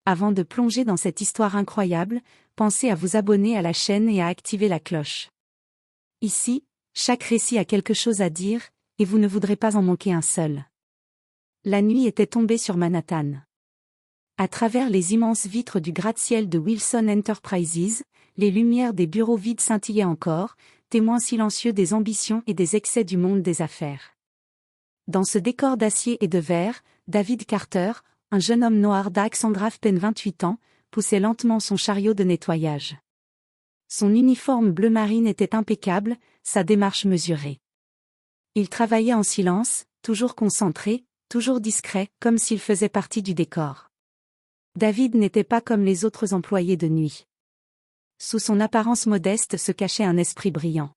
Avant de plonger dans cette histoire incroyable, pensez à vous abonner à la chaîne et à activer la cloche. Ici, chaque récit a quelque chose à dire, et vous ne voudrez pas en manquer un seul. La nuit était tombée sur Manhattan. À travers les immenses vitres du gratte-ciel de Wilson Enterprises, les lumières des bureaux vides scintillaient encore, témoins silencieux des ambitions et des excès du monde des affaires. Dans ce décor d'acier et de verre, David Carter, un jeune homme noir d'accent grave peine 28 ans, poussait lentement son chariot de nettoyage. Son uniforme bleu marine était impeccable, sa démarche mesurée. Il travaillait en silence, toujours concentré, toujours discret, comme s'il faisait partie du décor. David n'était pas comme les autres employés de nuit. Sous son apparence modeste se cachait un esprit brillant.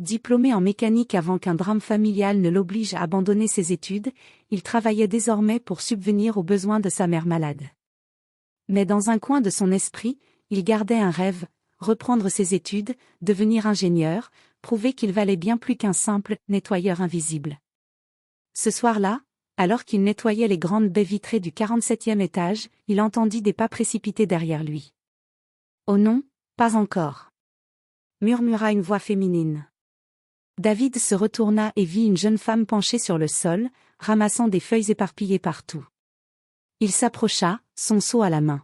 Diplômé en mécanique avant qu'un drame familial ne l'oblige à abandonner ses études, il travaillait désormais pour subvenir aux besoins de sa mère malade. Mais dans un coin de son esprit, il gardait un rêve, reprendre ses études, devenir ingénieur, prouver qu'il valait bien plus qu'un simple nettoyeur invisible. Ce soir-là, alors qu'il nettoyait les grandes baies vitrées du 47e étage, il entendit des pas précipités derrière lui. « Oh non, pas encore !» murmura une voix féminine. David se retourna et vit une jeune femme penchée sur le sol, ramassant des feuilles éparpillées partout. Il s'approcha, son seau à la main.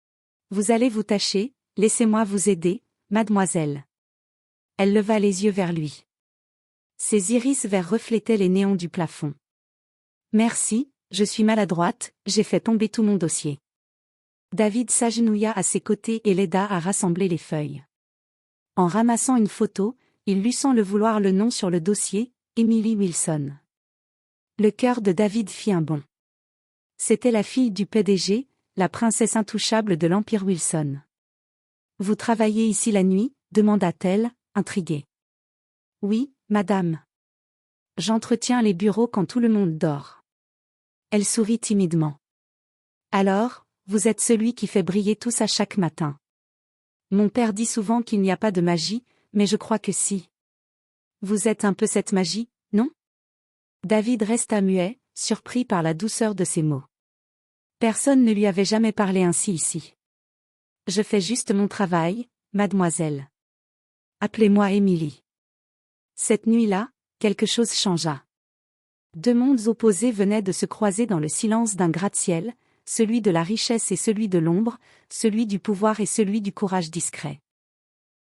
« Vous allez vous tâcher, laissez-moi vous aider, mademoiselle. » Elle leva les yeux vers lui. Ses iris verts reflétaient les néons du plafond. « Merci, je suis maladroite, j'ai fait tomber tout mon dossier. » David s'agenouilla à ses côtés et l'aida à rassembler les feuilles. En ramassant une photo, il lut sans le vouloir le nom sur le dossier, Emily Wilson. Le cœur de David fit un bond. C'était la fille du PDG, la princesse intouchable de l'Empire Wilson. « Vous travaillez ici la nuit ?» demanda-t-elle, intriguée. « Oui, madame. J'entretiens les bureaux quand tout le monde dort. » Elle sourit timidement. « Alors, vous êtes celui qui fait briller tout ça chaque matin. Mon père dit souvent qu'il n'y a pas de magie, mais je crois que si. Vous êtes un peu cette magie, non ?» David resta muet, surpris par la douceur de ses mots. Personne ne lui avait jamais parlé ainsi ici. « Je fais juste mon travail, mademoiselle. Appelez-moi Emily. » Cette nuit-là, quelque chose changea. Deux mondes opposés venaient de se croiser dans le silence d'un gratte-ciel, celui de la richesse et celui de l'ombre, celui du pouvoir et celui du courage discret.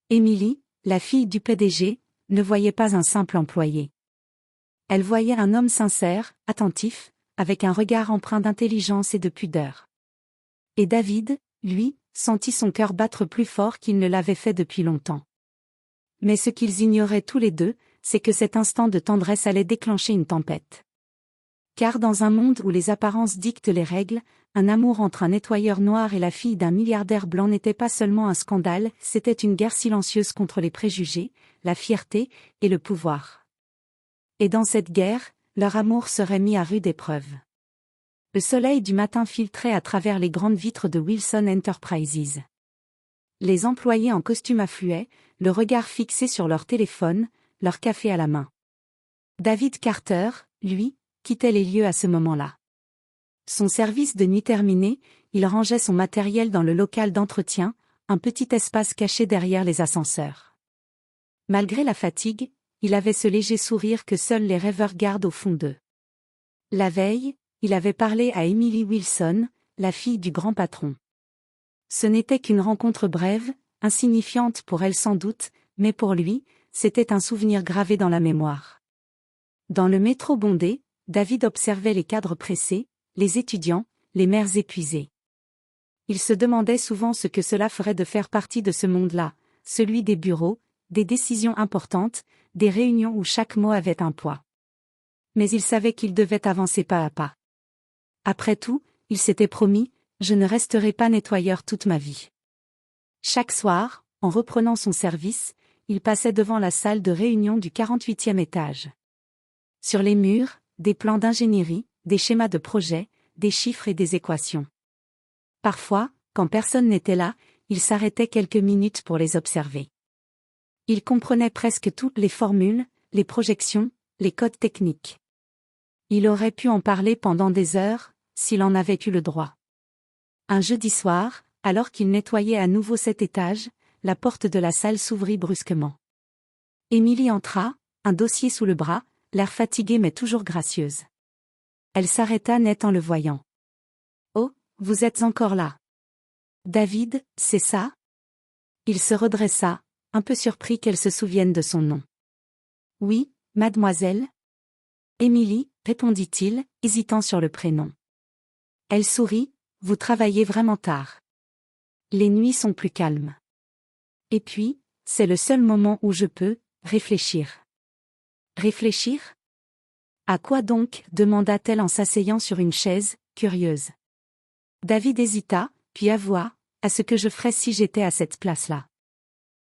Emily, la fille du PDG, ne voyait pas un simple employé. Elle voyait un homme sincère, attentif, avec un regard empreint d'intelligence et de pudeur. Et David, lui, sentit son cœur battre plus fort qu'il ne l'avait fait depuis longtemps. Mais ce qu'ils ignoraient tous les deux, c'est que cet instant de tendresse allait déclencher une tempête. Car dans un monde où les apparences dictent les règles, un amour entre un nettoyeur noir et la fille d'un milliardaire blanc n'était pas seulement un scandale, c'était une guerre silencieuse contre les préjugés, la fierté et le pouvoir. Et dans cette guerre, leur amour serait mis à rude épreuve. Le soleil du matin filtrait à travers les grandes vitres de Wilson Enterprises. Les employés en costume affluaient, le regard fixé sur leur téléphone, leur café à la main. David Carter, lui, quittait les lieux à ce moment-là. Son service de nuit terminé, il rangeait son matériel dans le local d'entretien, un petit espace caché derrière les ascenseurs. Malgré la fatigue, il avait ce léger sourire que seuls les rêveurs gardent au fond d'eux. La veille, il avait parlé à Emily Wilson, la fille du grand patron. Ce n'était qu'une rencontre brève, insignifiante pour elle sans doute, mais pour lui, c'était un souvenir gravé dans la mémoire. Dans le métro bondé, David observait les cadres pressés, les étudiants, les mères épuisées. Il se demandait souvent ce que cela ferait de faire partie de ce monde-là, celui des bureaux, des décisions importantes, des réunions où chaque mot avait un poids. Mais il savait qu'il devait avancer pas à pas. Après tout, il s'était promis, je ne resterai pas nettoyeur toute ma vie. Chaque soir, en reprenant son service, il passait devant la salle de réunion du 48e étage. Sur les murs, des plans d'ingénierie, des schémas de projet, des chiffres et des équations. Parfois, quand personne n'était là, il s'arrêtait quelques minutes pour les observer. Il comprenait presque toutes les formules, les projections, les codes techniques. Il aurait pu en parler pendant des heures, s'il en avait eu le droit. Un jeudi soir, alors qu'il nettoyait à nouveau cet étage, la porte de la salle s'ouvrit brusquement. Émilie entra, un dossier sous le bras, l'air fatigué mais toujours gracieuse. Elle s'arrêta net en le voyant. « Oh, vous êtes encore là. David, c'est ça ?» Il se redressa, un peu surpris qu'elle se souvienne de son nom. « Oui, mademoiselle. » Émilie, répondit-il, hésitant sur le prénom. Elle sourit. « Vous travaillez vraiment tard. Les nuits sont plus calmes. Et puis, c'est le seul moment où je peux réfléchir. » Réfléchir ? À quoi donc ? Demanda-t-elle en s'asseyant sur une chaise, curieuse. David hésita, puis avoua, à ce que je ferais si j'étais à cette place-là.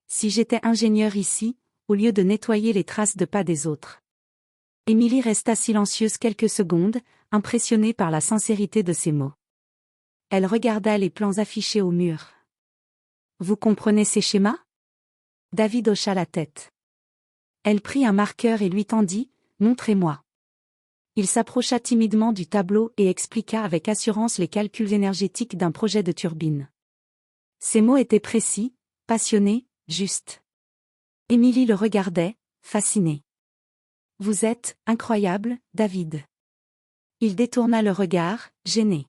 Si j'étais ingénieur ici, au lieu de nettoyer les traces de pas des autres. Émilie resta silencieuse quelques secondes, impressionnée par la sincérité de ses mots. Elle regarda les plans affichés au mur. Vous comprenez ces schémas ? David hocha la tête. Elle prit un marqueur et lui tendit, montrez-moi. Il s'approcha timidement du tableau et expliqua avec assurance les calculs énergétiques d'un projet de turbine. Ses mots étaient précis, passionnés, justes. Émilie le regardait, fascinée. Vous êtes incroyable, David. Il détourna le regard, gêné.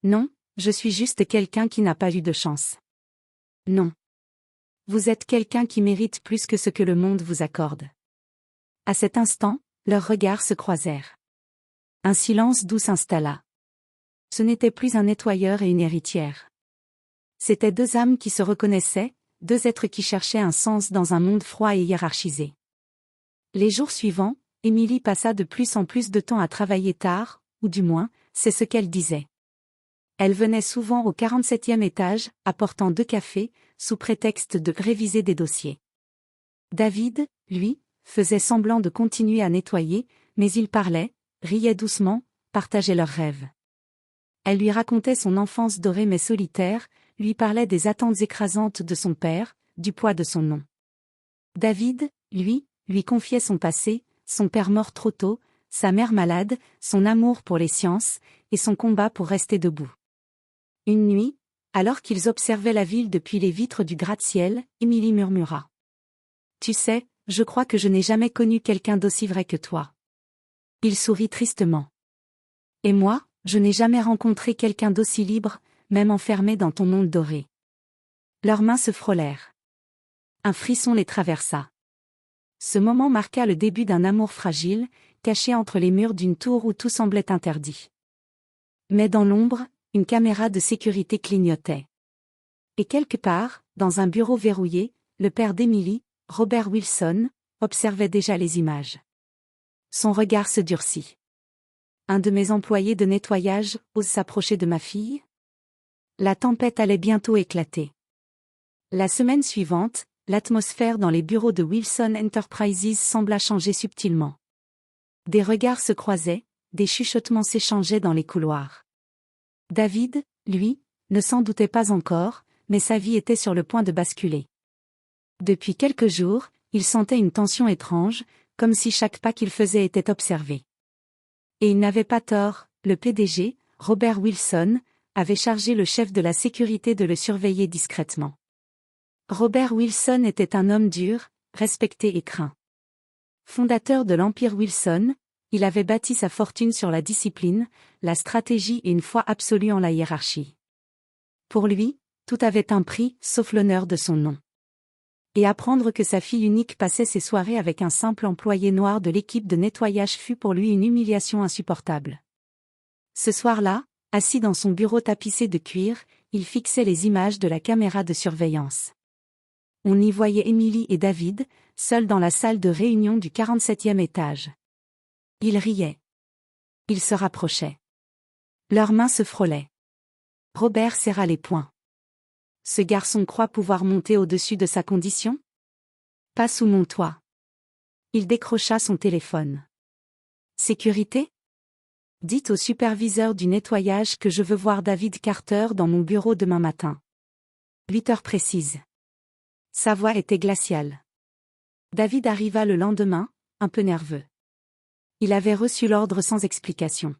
Non, je suis juste quelqu'un qui n'a pas eu de chance. Non. Vous êtes quelqu'un qui mérite plus que ce que le monde vous accorde. À cet instant, leurs regards se croisèrent. Un silence doux s'installa. Ce n'était plus un nettoyeur et une héritière. C'étaient deux âmes qui se reconnaissaient, deux êtres qui cherchaient un sens dans un monde froid et hiérarchisé. Les jours suivants, Émilie passa de plus en plus de temps à travailler tard, ou du moins, c'est ce qu'elle disait. Elle venait souvent au 47e étage, apportant 2 cafés, sous prétexte de réviser des dossiers. David, lui, faisait semblant de continuer à nettoyer, mais il parlait, riait doucement, partageait leurs rêves. Elle lui racontait son enfance dorée mais solitaire, lui parlait des attentes écrasantes de son père, du poids de son nom. David, lui confiait son passé, son père mort trop tôt, sa mère malade, son amour pour les sciences, et son combat pour rester debout. Une nuit, alors qu'ils observaient la ville depuis les vitres du gratte-ciel, Émilie murmura. « Tu sais, je crois que je n'ai jamais connu quelqu'un d'aussi vrai que toi. » Il sourit tristement. « Et moi, je n'ai jamais rencontré quelqu'un d'aussi libre, même enfermé dans ton monde doré. » Leurs mains se frôlèrent. Un frisson les traversa. Ce moment marqua le début d'un amour fragile, caché entre les murs d'une tour où tout semblait interdit. Mais dans l'ombre, une caméra de sécurité clignotait. Et quelque part, dans un bureau verrouillé, le père d'Émilie, Robert Wilson, observait déjà les images. Son regard se durcit. Un de mes employés de nettoyage ose s'approcher de ma fille ? La tempête allait bientôt éclater. La semaine suivante, l'atmosphère dans les bureaux de Wilson Enterprises sembla changer subtilement. Des regards se croisaient, des chuchotements s'échangeaient dans les couloirs. David, lui, ne s'en doutait pas encore, mais sa vie était sur le point de basculer. Depuis quelques jours, il sentait une tension étrange, comme si chaque pas qu'il faisait était observé. Et il n'avait pas tort, le PDG, Robert Wilson, avait chargé le chef de la sécurité de le surveiller discrètement. Robert Wilson était un homme dur, respecté et craint. Fondateur de l'Empire Wilson, il avait bâti sa fortune sur la discipline, la stratégie et une foi absolue en la hiérarchie. Pour lui, tout avait un prix, sauf l'honneur de son nom. Et apprendre que sa fille unique passait ses soirées avec un simple employé noir de l'équipe de nettoyage fut pour lui une humiliation insupportable. Ce soir-là, assis dans son bureau tapissé de cuir, il fixait les images de la caméra de surveillance. On y voyait Émilie et David, seuls dans la salle de réunion du 47e étage. Ils riaient. Ils se rapprochaient. Leurs mains se frôlaient. Robert serra les poings. Ce garçon croit pouvoir monter au-dessus de sa condition ? Pas sous mon toit. Il décrocha son téléphone. Sécurité ? Dites au superviseur du nettoyage que je veux voir David Carter dans mon bureau demain matin. 8 heures précises. Sa voix était glaciale. David arriva le lendemain, un peu nerveux. Il avait reçu l'ordre sans explication.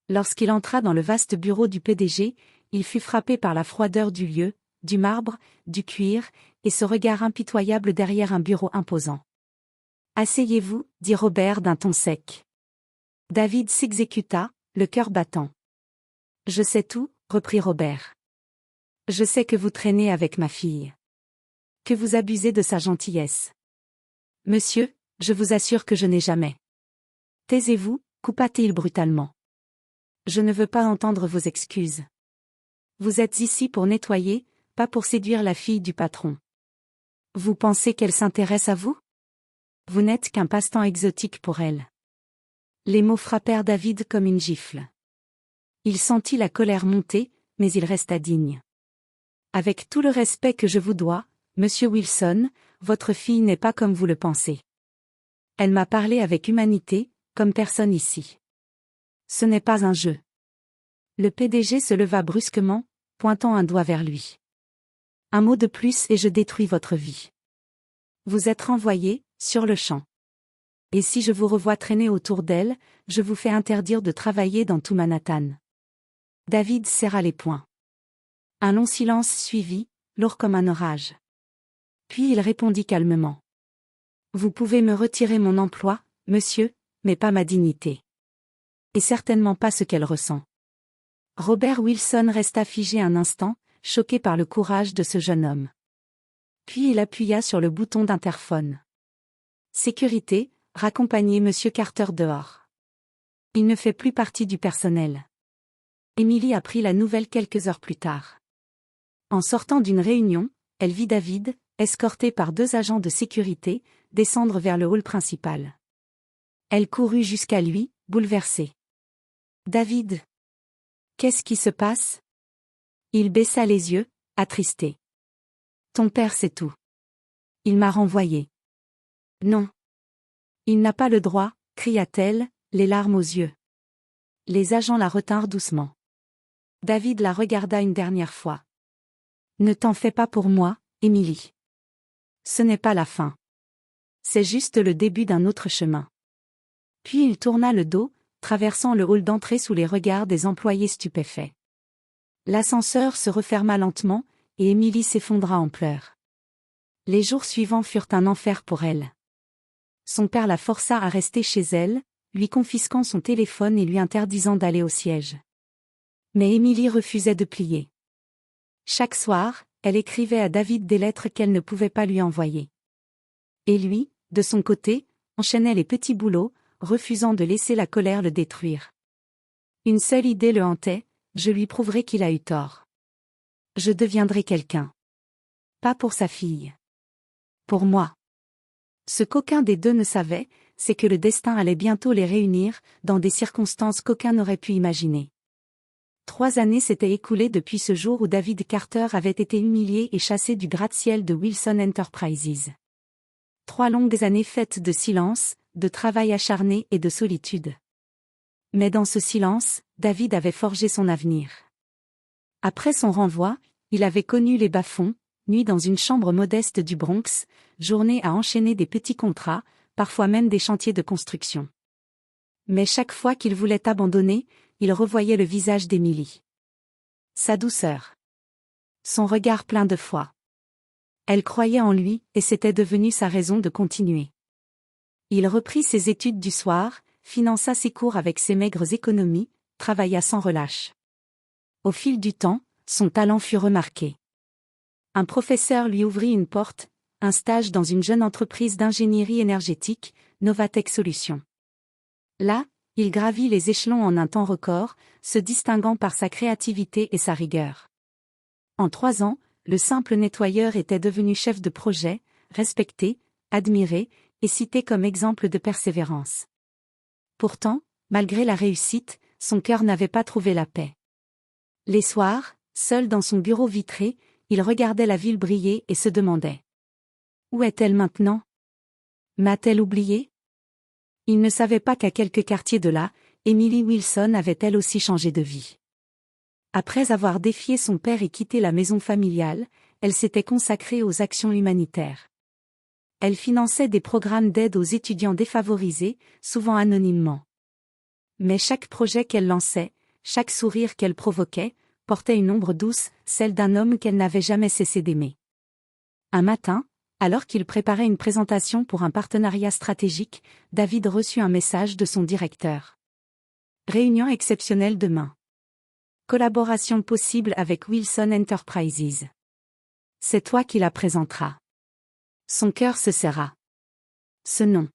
Lorsqu'il entra dans le vaste bureau du PDG, il fut frappé par la froideur du lieu, du marbre, du cuir, et ce regard impitoyable derrière un bureau imposant. « Asseyez-vous, dit Robert d'un ton sec. David s'exécuta, le cœur battant. « Je sais tout, reprit Robert. Je sais que vous traînez avec ma fille. Que vous abusez de sa gentillesse. Monsieur, je vous assure que je n'ai jamais. » « Taisez-vous, coupa-t-il brutalement. Je ne veux pas entendre vos excuses. Vous êtes ici pour nettoyer, pas pour séduire la fille du patron. Vous pensez qu'elle s'intéresse à vous? Vous n'êtes qu'un passe-temps exotique pour elle. » Les mots frappèrent David comme une gifle. Il sentit la colère monter, mais il resta digne. « Avec tout le respect que je vous dois, monsieur Wilson, votre fille n'est pas comme vous le pensez. Elle m'a parlé avec humanité, comme personne ici. Ce n'est pas un jeu. » Le PDG se leva brusquement, pointant un doigt vers lui. « Un mot de plus et je détruis votre vie. Vous êtes renvoyé, sur le champ. Et si je vous revois traîner autour d'elle, je vous fais interdire de travailler dans tout Manhattan. » David serra les poings. Un long silence suivit, lourd comme un orage. Puis il répondit calmement. « Vous pouvez me retirer mon emploi, monsieur, mais pas ma dignité. Et certainement pas ce qu'elle ressent. » Robert Wilson resta figé un instant, choqué par le courage de ce jeune homme. Puis il appuya sur le bouton d'interphone. « Sécurité, raccompagnez monsieur Carter dehors. Il ne fait plus partie du personnel. » Emily apprit la nouvelle quelques heures plus tard. En sortant d'une réunion, elle vit David, escorté par 2 agents de sécurité, descendre vers le hall principal. Elle courut jusqu'à lui, bouleversée. « David! Qu'est-ce qui se passe ?» Il baissa les yeux, attristé. « Ton père sait tout. Il m'a renvoyé. »« Non. Il n'a pas le droit, » cria-t-elle, les larmes aux yeux. Les agents la retinrent doucement. David la regarda une dernière fois. « Ne t'en fais pas pour moi, Emily. Ce n'est pas la fin. C'est juste le début d'un autre chemin. » Puis il tourna le dos, traversant le hall d'entrée sous les regards des employés stupéfaits. L'ascenseur se referma lentement, et Emily s'effondra en pleurs. Les jours suivants furent un enfer pour elle. Son père la força à rester chez elle, lui confisquant son téléphone et lui interdisant d'aller au siège. Mais Emily refusait de plier. Chaque soir, elle écrivait à David des lettres qu'elle ne pouvait pas lui envoyer. Et lui, de son côté, enchaînait les petits boulots, refusant de laisser la colère le détruire. Une seule idée le hantait, je lui prouverai qu'il a eu tort. Je deviendrai quelqu'un. Pas pour sa fille. Pour moi. Ce qu'aucun des deux ne savait, c'est que le destin allait bientôt les réunir, dans des circonstances qu'aucun n'aurait pu imaginer. 3 années s'étaient écoulées depuis ce jour où David Carter avait été humilié et chassé du gratte-ciel de Wilson Enterprises. 3 longues années faites de silence, de travail acharné et de solitude. Mais dans ce silence, David avait forgé son avenir. Après son renvoi, il avait connu les bas-fonds, nuit dans une chambre modeste du Bronx, journée à enchaîner des petits contrats, parfois même des chantiers de construction. Mais chaque fois qu'il voulait abandonner, il revoyait le visage d'Emily. Sa douceur. Son regard plein de foi. Elle croyait en lui, et c'était devenu sa raison de continuer. Il reprit ses études du soir, finança ses cours avec ses maigres économies, travailla sans relâche. Au fil du temps, son talent fut remarqué. Un professeur lui ouvrit une porte, un stage dans une jeune entreprise d'ingénierie énergétique, Novatech Solutions. Là, il gravit les échelons en un temps record, se distinguant par sa créativité et sa rigueur. En 3 ans, le simple nettoyeur était devenu chef de projet, respecté, admiré, et cité comme exemple de persévérance. Pourtant, malgré la réussite, son cœur n'avait pas trouvé la paix. Les soirs, seul dans son bureau vitré, il regardait la ville briller et se demandait. Où est-elle maintenant? M'a-t-elle oublié? Il ne savait pas qu'à quelques quartiers de là, Emily Wilson avait elle aussi changé de vie. Après avoir défié son père et quitté la maison familiale, elle s'était consacrée aux actions humanitaires. Elle finançait des programmes d'aide aux étudiants défavorisés, souvent anonymement. Mais chaque projet qu'elle lançait, chaque sourire qu'elle provoquait, portait une ombre douce, celle d'un homme qu'elle n'avait jamais cessé d'aimer. Un matin, alors qu'il préparait une présentation pour un partenariat stratégique, David reçut un message de son directeur. Réunion exceptionnelle demain. Collaboration possible avec Wilson Enterprises. C'est toi qui la présenteras. Son cœur se serra. Ce nom.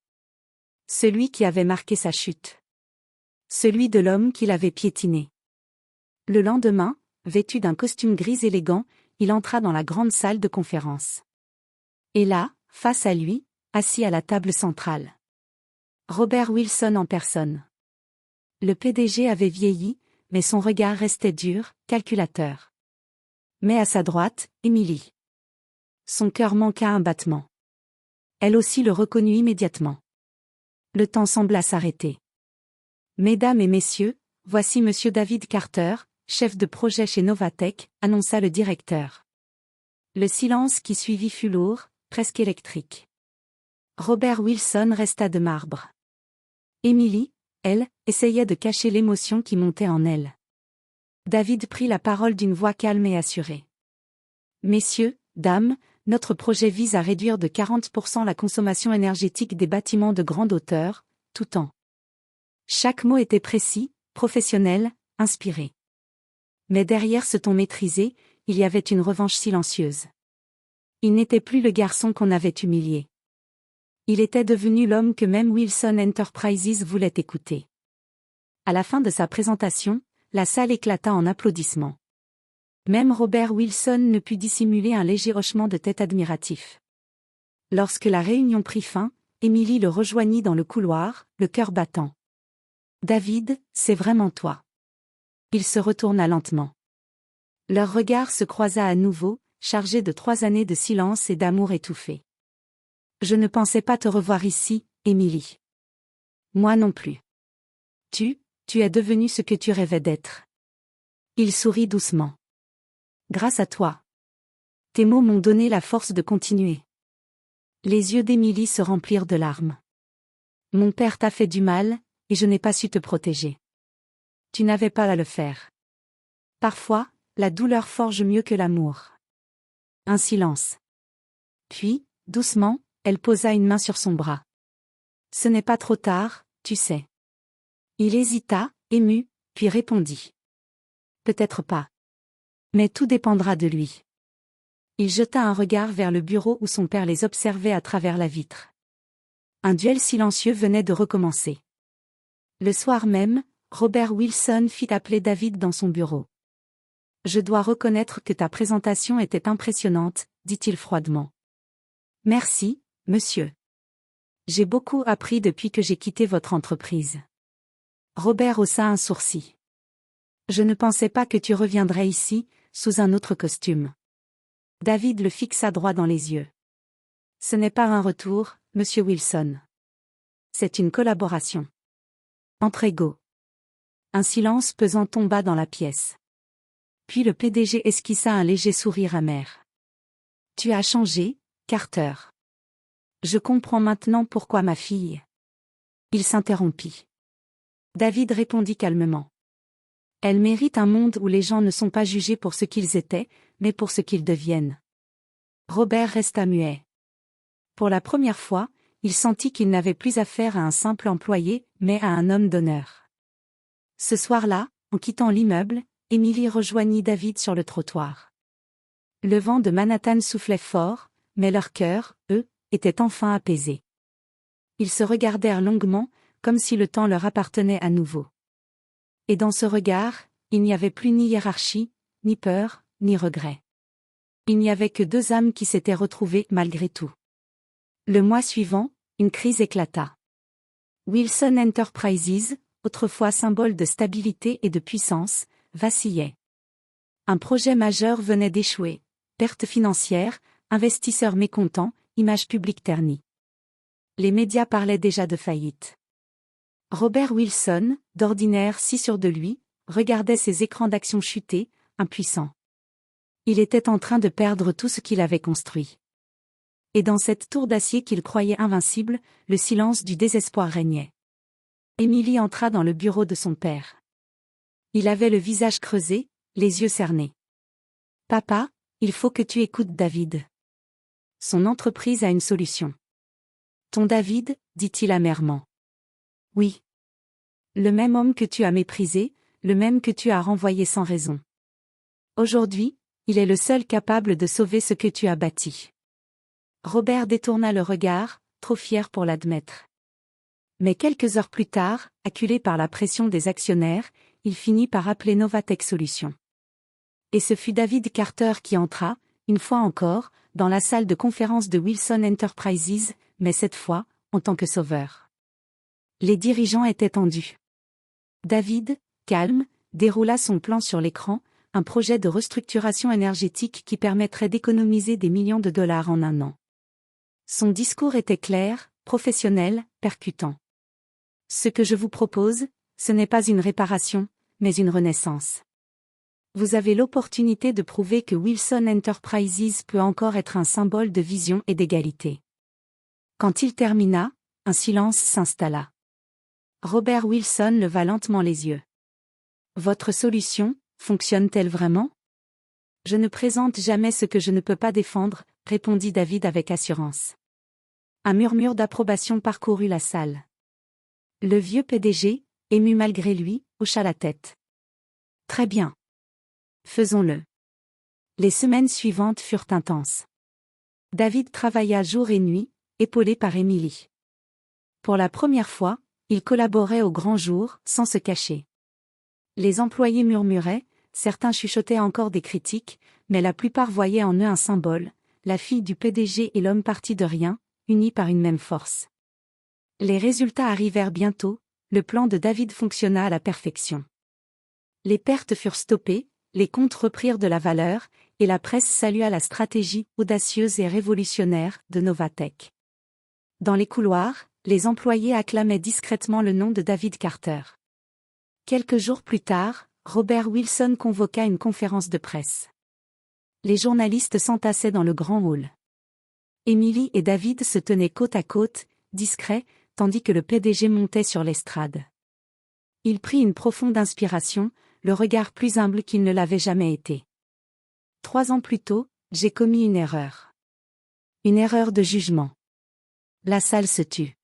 Celui qui avait marqué sa chute. Celui de l'homme qui l'avait piétiné. Le lendemain, vêtu d'un costume gris élégant, il entra dans la grande salle de conférence. Et là, face à lui, assis à la table centrale, Robert Wilson en personne. Le PDG avait vieilli, mais son regard restait dur, calculateur. Mais à sa droite, Emily. Son cœur manqua un battement. Elle aussi le reconnut immédiatement. Le temps sembla s'arrêter. Mesdames et messieurs, voici Monsieur David Carter, chef de projet chez Novatech, annonça le directeur. Le silence qui suivit fut lourd, presque électrique. Robert Wilson resta de marbre. Emily, elle, essayait de cacher l'émotion qui montait en elle. David prit la parole d'une voix calme et assurée. Messieurs, dames, notre projet vise à réduire de 40% la consommation énergétique des bâtiments de grande hauteur, tout en. Chaque mot était précis, professionnel, inspiré. Mais derrière ce ton maîtrisé, il y avait une revanche silencieuse. Il n'était plus le garçon qu'on avait humilié. Il était devenu l'homme que même Wilson Enterprises voulait écouter. À la fin de sa présentation, la salle éclata en applaudissements. Même Robert Wilson ne put dissimuler un léger hochement de tête admiratif. Lorsque la réunion prit fin, Emily le rejoignit dans le couloir, le cœur battant. « David, c'est vraiment toi. » Il se retourna lentement. Leur regard se croisa à nouveau, chargé de 3 années de silence et d'amour étouffé. « Je ne pensais pas te revoir ici, Emily. »« Moi non plus. »« Tu es devenue ce que tu rêvais d'être. » Il sourit doucement. « Grâce à toi. Tes mots m'ont donné la force de continuer. » Les yeux d'Emily se remplirent de larmes. « Mon père t'a fait du mal, et je n'ai pas su te protéger. Tu n'avais pas à le faire. Parfois, la douleur forge mieux que l'amour. » Un silence. Puis, doucement, elle posa une main sur son bras. « Ce n'est pas trop tard, tu sais. » Il hésita, ému, puis répondit. « Peut-être pas. Mais tout dépendra de lui. » Il jeta un regard vers le bureau où son père les observait à travers la vitre. Un duel silencieux venait de recommencer. Le soir même, Robert Wilson fit appeler David dans son bureau. « Je dois reconnaître que ta présentation était impressionnante, » dit-il froidement. « Merci, monsieur. J'ai beaucoup appris depuis que j'ai quitté votre entreprise. » Robert haussa un sourcil. « Je ne pensais pas que tu reviendrais ici, sous un autre costume. » David le fixa droit dans les yeux. « Ce n'est pas un retour, monsieur Wilson. C'est une collaboration. Entre égaux. » Un silence pesant tomba dans la pièce. Puis le PDG esquissa un léger sourire amer. « Tu as changé, Carter. Je comprends maintenant pourquoi ma fille. » Il s'interrompit. David répondit calmement. « Elle mérite un monde où les gens ne sont pas jugés pour ce qu'ils étaient, mais pour ce qu'ils deviennent. » Robert resta muet. Pour la première fois, il sentit qu'il n'avait plus affaire à un simple employé, mais à un homme d'honneur. Ce soir-là, en quittant l'immeuble, Emily rejoignit David sur le trottoir. Le vent de Manhattan soufflait fort, mais leurs cœurs, eux, étaient enfin apaisés. Ils se regardèrent longuement, comme si le temps leur appartenait à nouveau. Et dans ce regard, il n'y avait plus ni hiérarchie, ni peur, ni regret. Il n'y avait que 2 âmes qui s'étaient retrouvées malgré tout. Le mois suivant, une crise éclata. Wilson Enterprises, autrefois symbole de stabilité et de puissance, vacillait. Un projet majeur venait d'échouer, perte financière, investisseurs mécontents, image publique ternie. Les médias parlaient déjà de faillite. Robert Wilson, d'ordinaire si sûr de lui, regardait ses écrans d'action chuter, impuissant. Il était en train de perdre tout ce qu'il avait construit. Et dans cette tour d'acier qu'il croyait invincible, le silence du désespoir régnait. Emily entra dans le bureau de son père. Il avait le visage creusé, les yeux cernés. Papa, il faut que tu écoutes David. Son entreprise a une solution. Ton David, dit-il amèrement. Oui. Le même homme que tu as méprisé, le même que tu as renvoyé sans raison. Aujourd'hui, il est le seul capable de sauver ce que tu as bâti. Robert détourna le regard, trop fier pour l'admettre. Mais quelques heures plus tard, acculé par la pression des actionnaires, il finit par appeler Novatech Solutions. Et ce fut David Carter qui entra, une fois encore, dans la salle de conférence de Wilson Enterprises, mais cette fois, en tant que sauveur. Les dirigeants étaient tendus. David, calme, déroula son plan sur l'écran, un projet de restructuration énergétique qui permettrait d'économiser des millions de dollars en un an. Son discours était clair, professionnel, percutant. Ce que je vous propose, ce n'est pas une réparation, mais une renaissance. Vous avez l'opportunité de prouver que Wilson Enterprises peut encore être un symbole de vision et d'égalité. Quand il termina, un silence s'installa. Robert Wilson leva lentement les yeux. Votre solution, fonctionne-t-elle vraiment? Je ne présente jamais ce que je ne peux pas défendre, répondit David avec assurance. Un murmure d'approbation parcourut la salle. Le vieux PDG, ému malgré lui, hocha la tête. Très bien. Faisons-le. Les semaines suivantes furent intenses. David travailla jour et nuit, épaulé par Emily. Pour la première fois, il collaborait au grand jour, sans se cacher. Les employés murmuraient, certains chuchotaient encore des critiques, mais la plupart voyaient en eux un symbole, la fille du PDG et l'homme parti de rien, unis par une même force. Les résultats arrivèrent bientôt, le plan de David fonctionna à la perfection. Les pertes furent stoppées, les comptes reprirent de la valeur, et la presse salua la stratégie audacieuse et révolutionnaire de Novatech. Dans les couloirs, les employés acclamaient discrètement le nom de David Carter. Quelques jours plus tard, Robert Wilson convoqua une conférence de presse. Les journalistes s'entassaient dans le grand hall. Emily et David se tenaient côte à côte, discrets, tandis que le PDG montait sur l'estrade. Il prit une profonde inspiration, le regard plus humble qu'il ne l'avait jamais été. 3 ans plus tôt, j'ai commis une erreur. Une erreur de jugement. La salle se tut.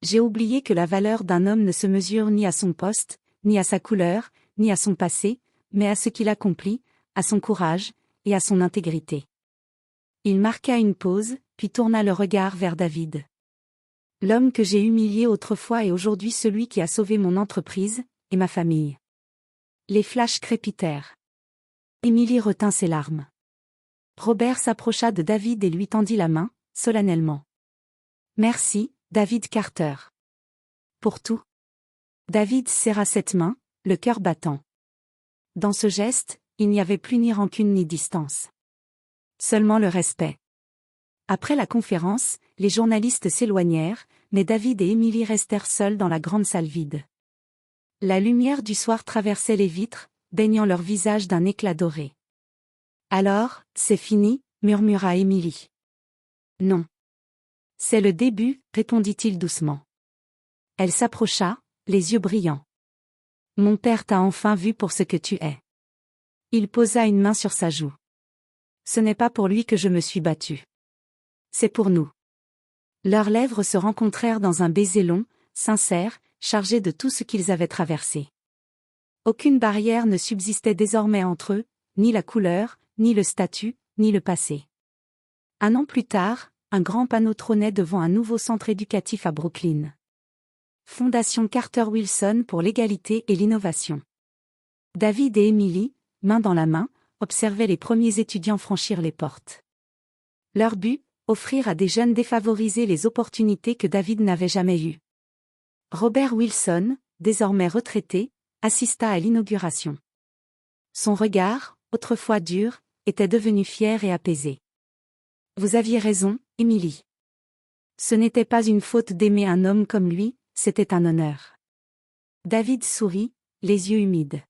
J'ai oublié que la valeur d'un homme ne se mesure ni à son poste, ni à sa couleur, ni à son passé, mais à ce qu'il accomplit, à son courage, et à son intégrité. Il marqua une pause, puis tourna le regard vers David. L'homme que j'ai humilié autrefois est aujourd'hui celui qui a sauvé mon entreprise, et ma famille. Les flashs crépitèrent. Emily retint ses larmes. Robert s'approcha de David et lui tendit la main, solennellement. Merci, David Carter. Pour tout. David serra cette main, le cœur battant. Dans ce geste, il n'y avait plus ni rancune ni distance. Seulement le respect. Après la conférence, les journalistes s'éloignèrent, mais David et Emily restèrent seuls dans la grande salle vide. La lumière du soir traversait les vitres, baignant leurs visages d'un éclat doré. Alors, c'est fini, murmura Emily. Non. C'est le début, répondit-il doucement. Elle s'approcha, les yeux brillants. Mon père t'a enfin vu pour ce que tu es. Il posa une main sur sa joue. Ce n'est pas pour lui que je me suis battue. C'est pour nous. Leurs lèvres se rencontrèrent dans un baiser long, sincère, chargé de tout ce qu'ils avaient traversé. Aucune barrière ne subsistait désormais entre eux, ni la couleur, ni le statut, ni le passé. 1 an plus tard, un grand panneau trônait devant un nouveau centre éducatif à Brooklyn. Fondation Carter Wilson pour l'égalité et l'innovation. David et Emily, main dans la main, observaient les premiers étudiants franchir les portes. Leur but, offrir à des jeunes défavorisés les opportunités que David n'avait jamais eues. Robert Wilson, désormais retraité, assista à l'inauguration. Son regard, autrefois dur, était devenu fier et apaisé. Vous aviez raison, Emily. Ce n'était pas une faute d'aimer un homme comme lui, c'était un honneur. David sourit, les yeux humides.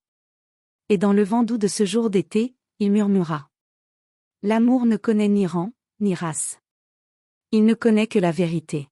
Et dans le vent doux de ce jour d'été, il murmura. L'amour ne connaît ni rang, ni race. Il ne connaît que la vérité.